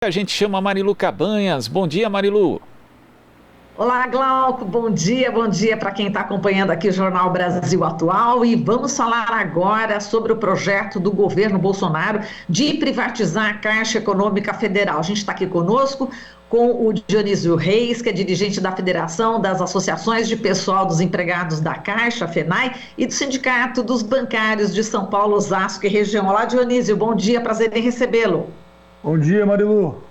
A gente chama Marilu Cabanhas. Bom dia, Marilu. Olá, Glauco, bom dia para quem está acompanhando aqui o Jornal Brasil Atual e vamos falar agora sobre o projeto do governo Bolsonaro de privatizar a Caixa Econômica Federal. A gente está aqui conosco com o Dionísio Reis, que é dirigente da Federação das Associações de Pessoal dos Empregados da Caixa, FENAI, e do Sindicato dos Bancários de São Paulo, Osasco e região. Olá, Dionísio, bom dia, prazer em recebê-lo. Bom dia, Marilu.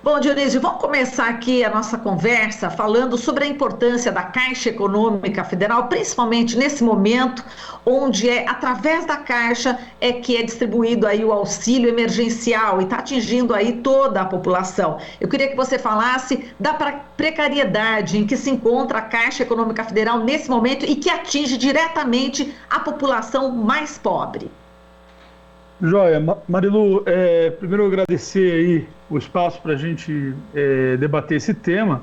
Bom, Dionísio, vamos começar aqui a nossa conversa falando sobre a importância da Caixa Econômica Federal, principalmente nesse momento onde através da Caixa que é distribuído aí o auxílio emergencial e está atingindo aí toda a população. Eu queria que você falasse da precariedade em que se encontra a Caixa Econômica Federal nesse momento e que atinge diretamente a população mais pobre. Joia, Marilu, primeiro agradecer aí o espaço para a gente debater esse tema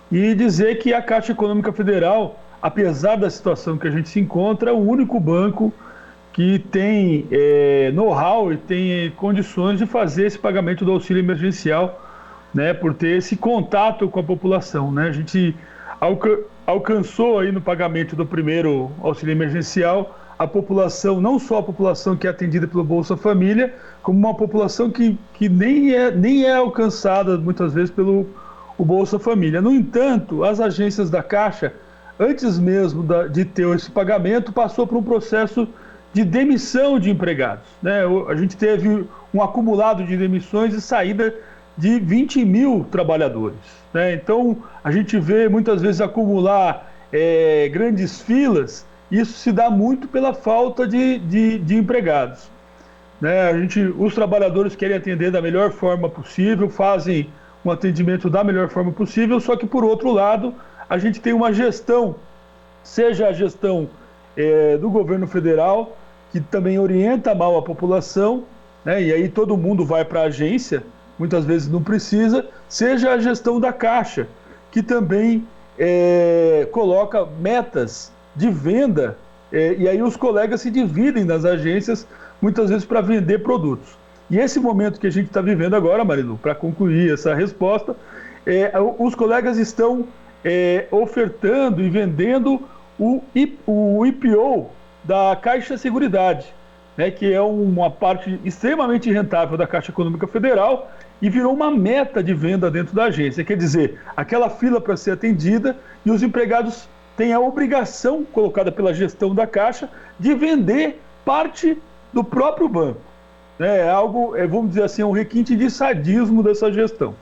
e dizer que a Caixa Econômica Federal, apesar da situação que a gente se encontra, é o único banco que tem know-how e tem condições de fazer esse pagamento do auxílio emergencial, né, por ter esse contato com a população, né? A gente alcançou aí no pagamento do primeiro auxílio emergencial a população, não só a população que é atendida pelo Bolsa Família, como uma população que nem é alcançada muitas vezes pelo o Bolsa Família. No entanto, as agências da Caixa, antes mesmo de ter esse pagamento, passou por um processo de demissão de empregados, né? A gente teve um acumulado de demissões e saída de 20 mil trabalhadores, né? Então, a gente vê muitas vezes acumular grandes filas. Isso se dá muito pela falta de empregados, né? Os trabalhadores querem atender da melhor forma possível, fazem um atendimento da melhor forma possível, só que, por outro lado, a gente tem uma gestão, seja a gestão do governo federal, que também orienta mal a população, né? E aí todo mundo vai para a agência, muitas vezes não precisa, seja a gestão da Caixa, que também coloca metas de venda, e aí os colegas se dividem nas agências, muitas vezes para vender produtos. E esse momento que a gente está vivendo agora, Marilu, para concluir essa resposta, os colegas estão ofertando e vendendo o IPO da Caixa Seguridade, né, que é uma parte extremamente rentável da Caixa Econômica Federal e virou uma meta de venda dentro da agência. Quer dizer, aquela fila para ser atendida e os empregados tem a obrigação, colocada pela gestão da Caixa, de vender parte do próprio banco. É algo, vamos dizer assim, um requinte de sadismo dessa gestão.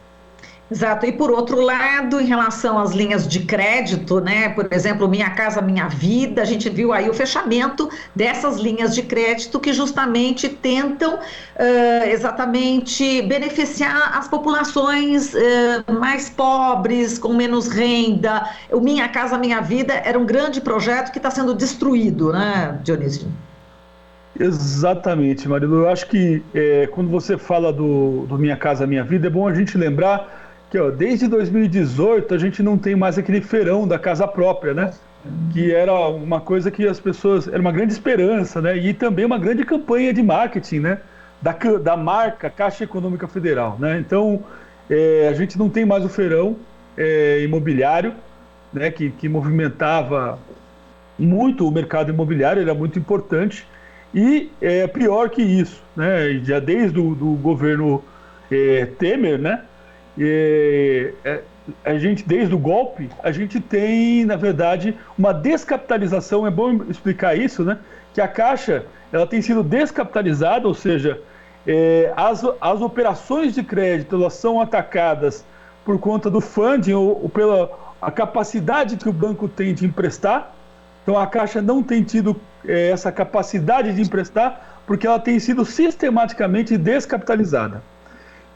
Exato, e por outro lado, em relação às linhas de crédito, né, por exemplo, Minha Casa Minha Vida, a gente viu aí o fechamento dessas linhas de crédito que justamente tentam exatamente beneficiar as populações mais pobres, com menos renda. O Minha Casa Minha Vida era um grande projeto que está sendo destruído, né, Dionísio? Exatamente, Marilu. Eu acho que quando você fala do Minha Casa Minha Vida, é bom a gente lembrar que desde 2018 a gente não tem mais aquele feirão da casa própria, né? Que era uma coisa que as pessoas... Era uma grande esperança, né? E também uma grande campanha de marketing, né? Da marca Caixa Econômica Federal, né? Então, a gente não tem mais o feirão imobiliário, né? Que movimentava muito o mercado imobiliário, era muito importante. E pior que isso, né? Já desde o governo Temer, né? A gente, desde o golpe, a gente tem, na verdade, uma descapitalização. É bom explicar isso, né? Que a Caixa, ela tem sido descapitalizada, ou seja, as operações de crédito, elas são atacadas por conta do funding ou pela a capacidade que o banco tem de emprestar. Então a Caixa não tem tido essa capacidade de emprestar porque ela tem sido sistematicamente descapitalizada.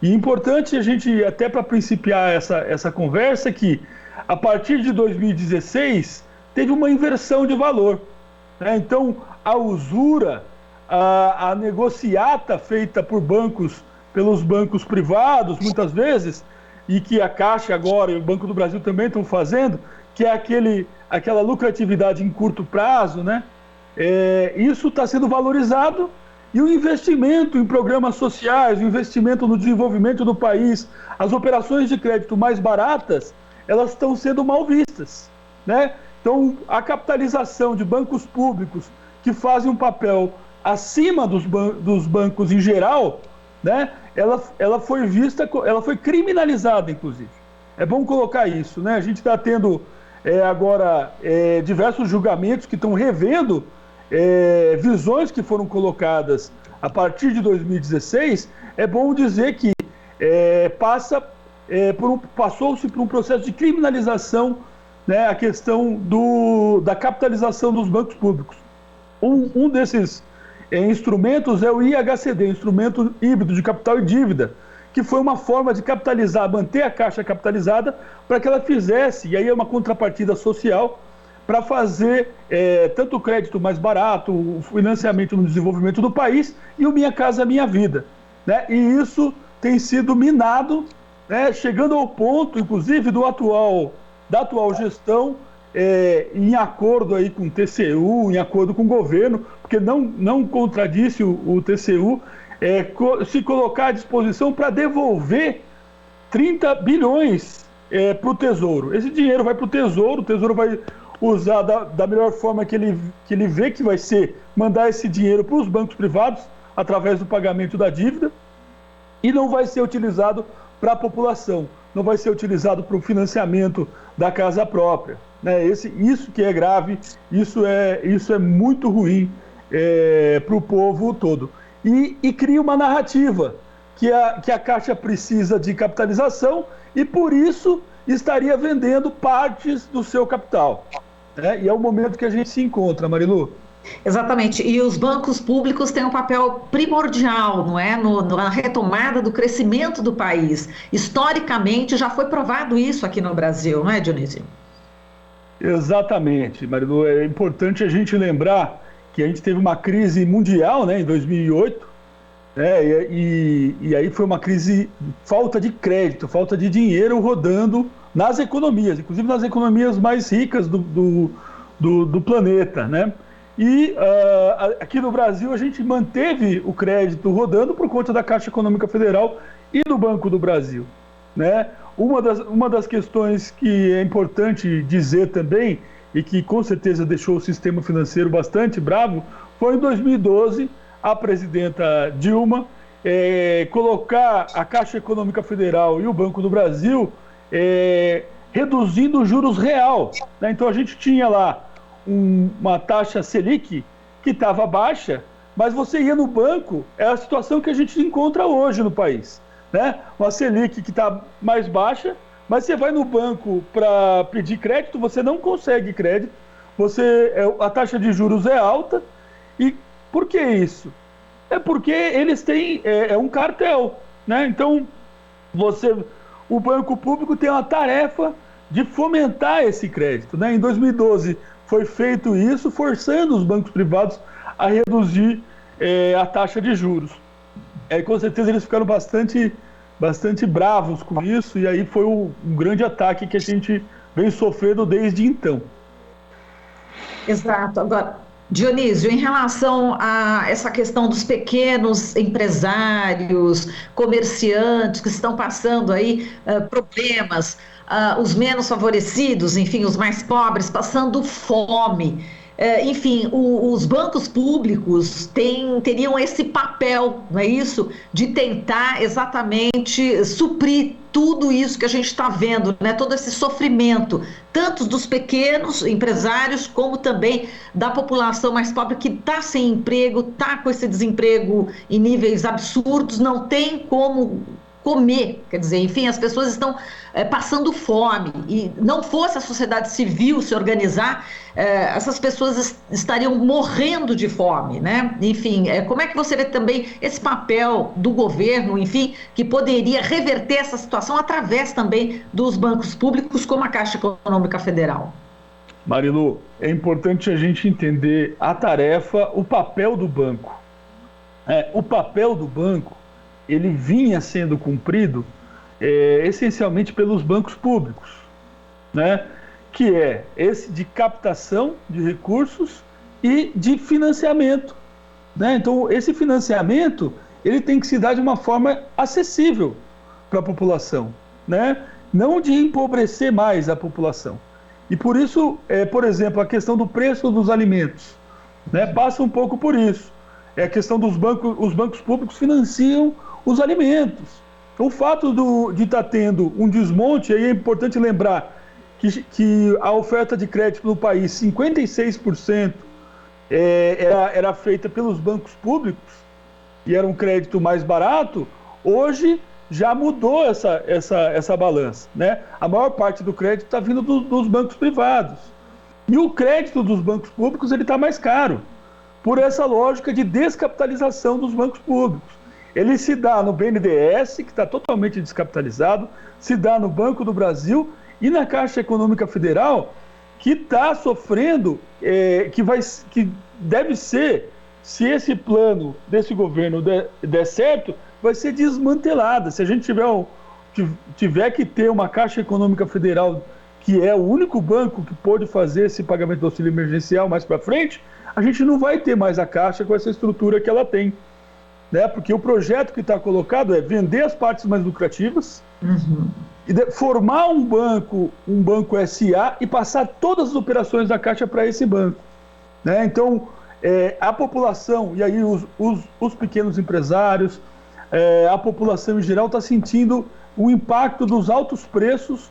E importante a gente, até para principiar essa conversa, que a partir de 2016 teve uma inversão de valor, né? Então a usura, a negociata feita pelos bancos privados, muitas vezes, e que a Caixa agora e o Banco do Brasil também estão fazendo, que é aquela lucratividade em curto prazo, né? Isso está sendo valorizado E o investimento em programas sociais, o investimento no desenvolvimento do país, as operações de crédito mais baratas, elas estão sendo mal vistas, né? Então, a capitalização de bancos públicos que fazem um papel acima dos bancos em geral, né? Ela foi vista, ela foi criminalizada, inclusive. É bom colocar isso, né? A gente está tendo agora diversos julgamentos que estão revendo visões que foram colocadas a partir de 2016. É bom dizer que passou-se por um processo de criminalização, né, a questão da capitalização dos bancos públicos. Um desses instrumentos é o IHCD, Instrumento Híbrido de Capital e Dívida, que foi uma forma de capitalizar, manter a Caixa capitalizada para que ela fizesse, e aí é uma contrapartida social, para fazer tanto o crédito mais barato, o financiamento no desenvolvimento do país e o Minha Casa Minha Vida, né? E isso tem sido minado, né, chegando ao ponto, inclusive, da atual gestão, em acordo aí com o TCU, em acordo com o governo, porque não contradisse o TCU, se colocar à disposição para devolver 30 bilhões para o Tesouro. Esse dinheiro vai para o Tesouro vai usar da melhor forma que ele vê que vai ser, mandar esse dinheiro para os bancos privados, através do pagamento da dívida, e não vai ser utilizado para a população, não vai ser utilizado para o financiamento da casa própria, né? Isso que é grave, isso é muito ruim para o povo todo. E cria uma narrativa que a Caixa precisa de capitalização e, por isso, estaria vendendo partes do seu capital, né? E é o momento que a gente se encontra, Marilu. Exatamente, e os bancos públicos têm um papel primordial, não é? Na retomada do crescimento do país. Historicamente, já foi provado isso aqui no Brasil, não é, Dionísio? Exatamente, Marilu. É importante a gente lembrar que a gente teve uma crise mundial, né, em 2008, né, e aí foi uma crise, falta de crédito, falta de dinheiro rodando nas economias, inclusive nas economias mais ricas do planeta, né? E aqui no Brasil a gente manteve o crédito rodando por conta da Caixa Econômica Federal e do Banco do Brasil, né? Uma das questões que é importante dizer também, e que com certeza deixou o sistema financeiro bastante bravo, foi em 2012 a presidenta Dilma colocar a Caixa Econômica Federal e o Banco do Brasil reduzindo os juros real, né? Então a gente tinha lá uma taxa Selic que estava baixa, mas você ia no banco, é a situação que a gente encontra hoje no país, né? Uma Selic que está mais baixa, mas você vai no banco para pedir crédito, você não consegue crédito, a taxa de juros é alta. E por que isso? É porque eles têm um cartel, né? Então o banco público tem uma tarefa de fomentar esse crédito, né? Em 2012 foi feito isso, forçando os bancos privados a reduzir a taxa de juros. Com certeza eles ficaram bastante bravos com isso, e aí foi um grande ataque que a gente vem sofrendo desde então. Exato. Agora, Dionísio, em relação a essa questão dos pequenos empresários, comerciantes que estão passando aí problemas, os menos favorecidos, enfim, os mais pobres, passando fome. Enfim, os bancos públicos teriam esse papel, não é isso? De tentar exatamente suprir tudo isso que a gente está vendo, né? Todo esse sofrimento, tanto dos pequenos empresários, como também da população mais pobre que está sem emprego, está com esse desemprego em níveis absurdos, não tem como comer, quer dizer, enfim, as pessoas estão passando fome, e não fosse a sociedade civil se organizar, essas pessoas estariam morrendo de fome, né? Enfim, como é que você vê também esse papel do governo, enfim, que poderia reverter essa situação através também dos bancos públicos, como a Caixa Econômica Federal? Marilu, é importante a gente entender a tarefa, o papel do banco. O papel do banco, ele vinha sendo cumprido essencialmente pelos bancos públicos, né? Que é esse de captação de recursos e de financiamento né? Então, esse financiamento ele tem que se dar de uma forma acessível para a população, né? Não de empobrecer mais a população. E por isso, por exemplo, a questão do preço dos alimentos, né, passa um pouco por isso. É a questão dos bancos, os bancos públicos financiam os alimentos. Então, o fato de estar tendo um desmonte, aí é importante lembrar que a oferta de crédito no país, 56% era feita pelos bancos públicos e era um crédito mais barato. Hoje já mudou essa balança, né? A maior parte do crédito está vindo dos bancos privados. E o crédito dos bancos públicos ele está mais caro, por essa lógica de descapitalização dos bancos públicos. Ele se dá no BNDES, que está totalmente descapitalizado, se dá no Banco do Brasil e na Caixa Econômica Federal, que está sofrendo, que deve ser, se esse plano desse governo der certo, vai ser desmantelada. Se a gente tiver que ter uma Caixa Econômica Federal, que é o único banco que pode fazer esse pagamento do auxílio emergencial mais para frente, a gente não vai ter mais a Caixa com essa estrutura que ela tem, né? Porque o projeto que está colocado é vender as partes mais lucrativas, e formar um banco SA e passar todas as operações da Caixa para esse banco, né? Então, a população, e aí os pequenos empresários, a população em geral está sentindo o impacto dos altos preços,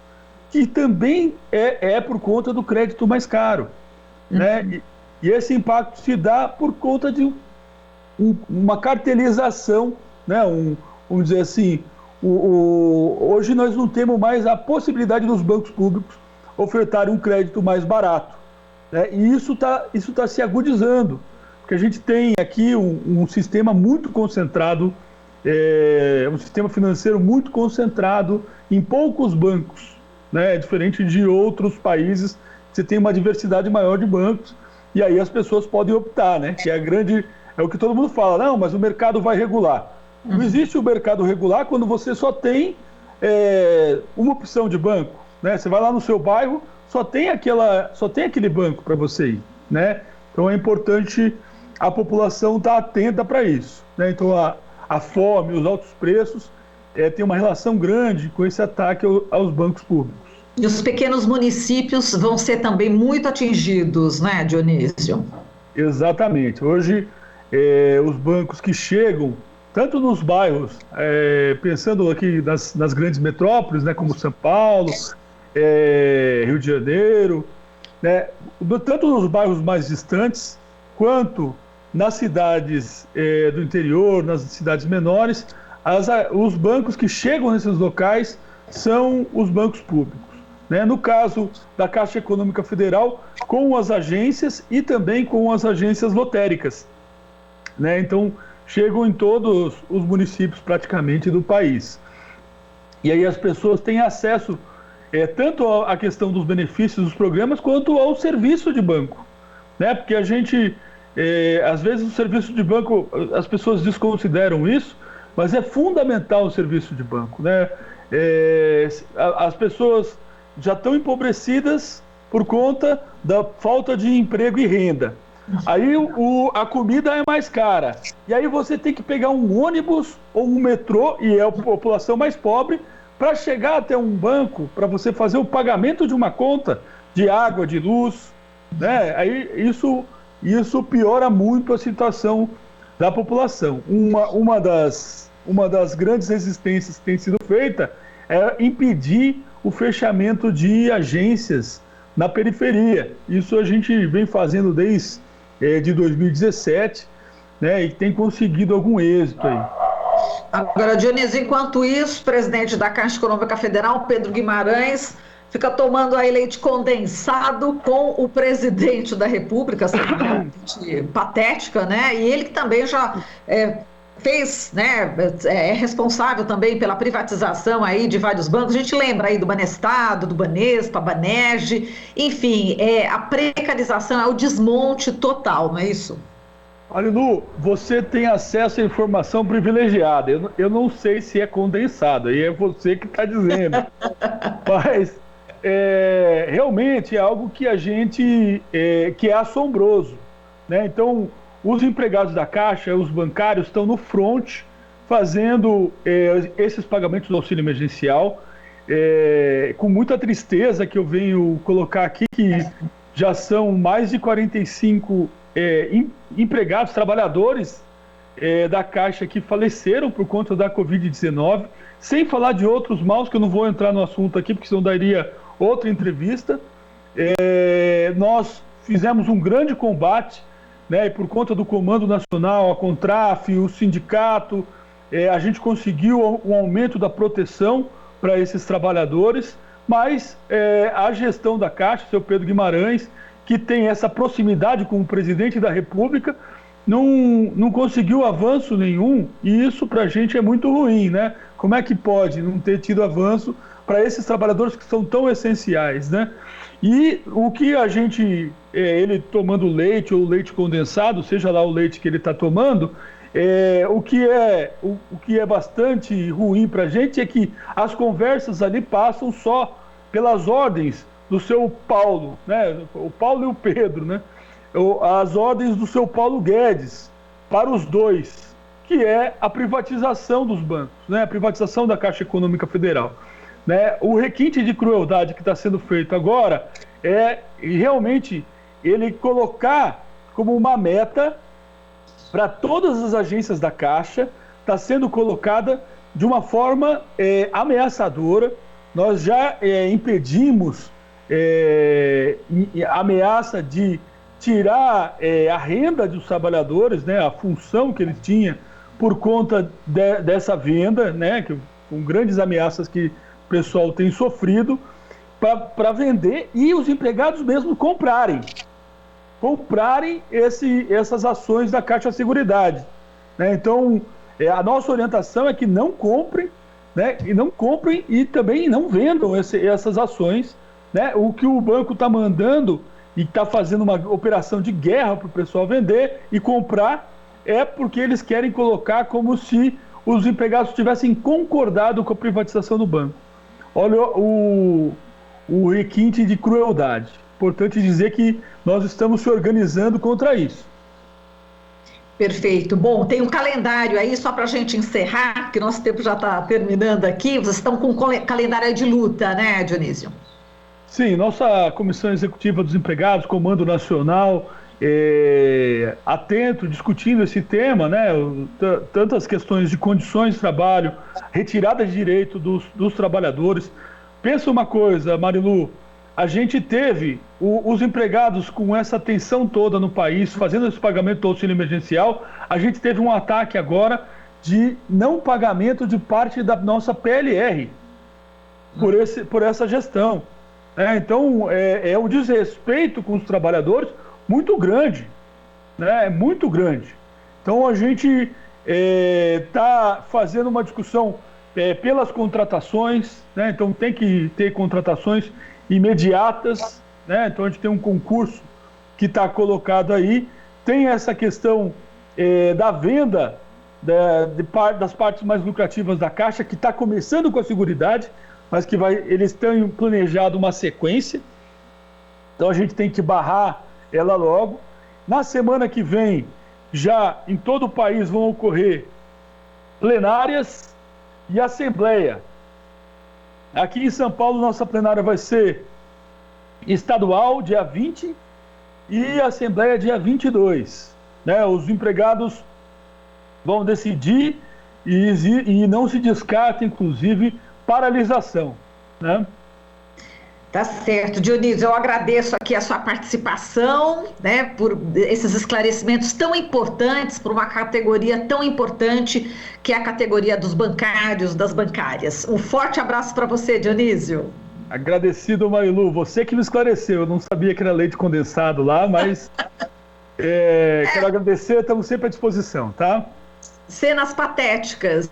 que também é por conta do crédito mais caro, né? E esse impacto se dá por conta de uma cartelização, né? Vamos dizer assim, hoje nós não temos mais a possibilidade dos bancos públicos ofertarem um crédito mais barato, né? E isso tá se agudizando, porque a gente tem aqui um sistema muito concentrado, um sistema financeiro muito concentrado em poucos bancos, né? Diferente de outros países, você tem uma diversidade maior de bancos, e aí as pessoas podem optar, né? Que é o que todo mundo fala, não, mas o mercado vai regular. Não existe o mercado regular quando você só tem uma opção de banco, né? Você vai lá no seu bairro, só tem aquele banco para você ir, né? Então é importante a população estar atenta para isso, né? Então a fome, os altos preços tem uma relação grande com esse ataque aos bancos públicos. E os pequenos municípios vão ser também muito atingidos, né, Dionísio? Exatamente. Hoje, os bancos que chegam, tanto nos bairros, pensando aqui nas grandes metrópoles, né, como São Paulo, Rio de Janeiro, né, tanto nos bairros mais distantes, quanto nas cidades do interior, nas cidades menores, os bancos que chegam nesses locais são os bancos públicos, né? No caso da Caixa Econômica Federal, com as agências e também com as agências lotéricas, né? Então, chegam em todos os municípios praticamente do país. E aí as pessoas têm acesso tanto à questão dos benefícios dos programas, quanto ao serviço de banco, né? Porque a gente, às vezes o serviço de banco, as pessoas desconsideram isso, mas é fundamental o serviço de banco, né? As pessoas já estão empobrecidas por conta da falta de emprego e renda. Aí a comida é mais cara. E aí você tem que pegar um ônibus ou um metrô, e é a população mais pobre, para chegar até um banco, para você fazer o pagamento de uma conta de água, de luz, né? Aí isso piora muito a situação da população. Uma das grandes resistências que tem sido feita é impedir o fechamento de agências na periferia. Isso a gente vem fazendo desde de 2017, né, e tem conseguido algum êxito aí. Agora, Dionísio, enquanto isso, o presidente da Caixa Econômica Federal, Pedro Guimarães, fica tomando aí leite condensado com o presidente da República, patética, né? E ele que também já fez, né, é responsável também pela privatização aí de vários bancos. A gente lembra aí do Banestado, do Banespa, Banerj, enfim, a precarização, o desmonte total, não é isso? Marilu, você tem acesso à informação privilegiada. Eu não sei se é condensado, aí é você que está dizendo. Mas realmente é algo que a gente que é assombroso, né? Então, os empregados da Caixa, os bancários, estão no front fazendo esses pagamentos do auxílio emergencial. Com muita tristeza que eu venho colocar aqui que já são mais de 45 empregados, trabalhadores da Caixa que faleceram por conta da Covid-19, sem falar de outros maus, que eu não vou entrar no assunto aqui, porque senão daria outra entrevista. Nós fizemos um grande combate, né, e por conta do Comando Nacional, a Contraf, o sindicato, a gente conseguiu um aumento da proteção para esses trabalhadores, mas a gestão da Caixa, o seu Pedro Guimarães, que tem essa proximidade com o presidente da República, não conseguiu avanço nenhum, e isso para a gente é muito ruim, né? Como é que pode não ter tido avanço para esses trabalhadores que são tão essenciais, né? E o que a gente, ele tomando leite ou leite condensado, seja lá o leite que ele está tomando, o que é bastante ruim para a gente é que as conversas ali passam só pelas ordens do seu Paulo, né? O Paulo e o Pedro, né? As ordens do seu Paulo Guedes para os dois, que é a privatização dos bancos, né? A privatização da Caixa Econômica Federal, né? O requinte de crueldade que está sendo feito agora realmente ele colocar como uma meta para todas as agências da Caixa, está sendo colocada de uma forma ameaçadora. Nós já impedimos a ameaça de tirar a renda dos trabalhadores, né, a função que ele tinha por conta dessa venda, né, com grandes ameaças que o pessoal tem sofrido, para vender e os empregados mesmo comprarem essas ações da Caixa Seguridade, né? Então, a nossa orientação é que não comprem, né, e também não vendam essas ações, né? O que o banco está mandando e está fazendo uma operação de guerra para o pessoal vender e comprar é porque eles querem colocar como se os empregados tivessem concordado com a privatização do banco. Olha o requinte de crueldade. Importante dizer que nós estamos se organizando contra isso. Perfeito. Bom, tem um calendário aí, só para a gente encerrar, que nosso tempo já está terminando aqui. Vocês estão com um calendário de luta, né, Dionísio? Sim, nossa Comissão Executiva dos Empregados, Comando Nacional, atento, discutindo esse tema, né? Tantas questões de condições de trabalho, retirada de direito dos trabalhadores. Pensa uma coisa, Marilu, a gente teve os empregados com essa tensão toda no país, fazendo esse pagamento do auxílio emergencial, a gente teve um ataque agora de não pagamento de parte da nossa PLR por essa gestão. Então, é um desrespeito com os trabalhadores muito grande, né? Muito grande. Então, a gente está fazendo uma discussão pelas contratações, né? Então tem que ter contratações imediatas, né? Então a gente tem um concurso que está colocado aí, tem essa questão da venda das partes mais lucrativas da Caixa, que está começando com a Seguridade, mas que eles têm planejado uma sequência, então a gente tem que barrar ela logo. Na semana que vem, já em todo o país vão ocorrer plenárias e assembleia. Aqui em São Paulo, nossa plenária vai ser estadual, dia 20, e assembleia, dia 22. Né? Os empregados vão decidir e não se descarta, inclusive, paralisação. Né? Tá certo, Dionísio, eu agradeço aqui a sua participação, né, por esses esclarecimentos tão importantes para uma categoria tão importante que é a categoria dos bancários, das bancárias. Um forte abraço para você, Dionísio. Agradecido, Marilu, você que me esclareceu, eu não sabia que era leite condensado lá, mas quero agradecer, estamos sempre à disposição, tá? Cenas patéticas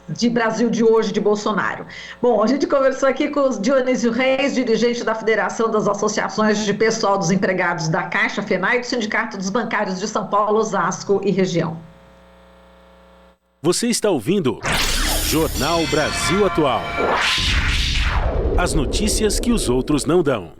de Brasil de hoje, de Bolsonaro. Bom, a gente conversou aqui com o Dionísio Reis, dirigente da Federação das Associações de Pessoal dos Empregados da Caixa, FENAI, e do Sindicato dos Bancários de São Paulo, Osasco e região. Você está ouvindo Jornal Brasil Atual. As notícias que os outros não dão.